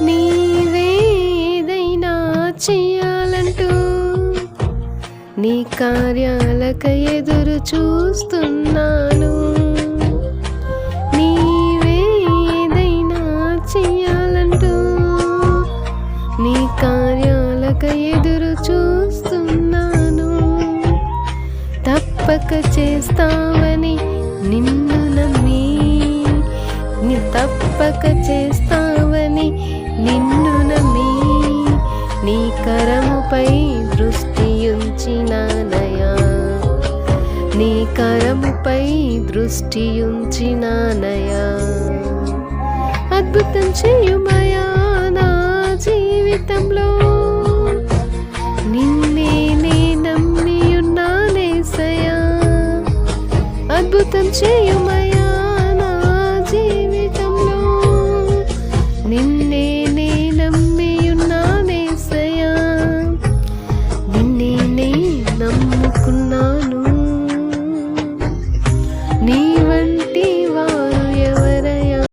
నీవే ఏదైనా చెయ్యాలంటూ నీ కార్యాలకై ఎదురు చూస్తున్నాను. నీవే ఏదైనా చెయ్యాలంటూ నీ కార్యాలకై ఎదురు చూస్తున్నాను. తప్పక చేస్తావని నిన్ను నమ్మి, తప్పక చేస్తావని నిన్ను నమ్మి నీ కరముపై దృష్టి ఉంచినానయా, నీ కరముపై దృష్టి ఉంచినానయా. అద్భుతం చేయుమయా నా జీవితంలో, నిన్నే నే నమ్మి ఉన్నానేసయ్యా. అద్భుతం చేయుమయా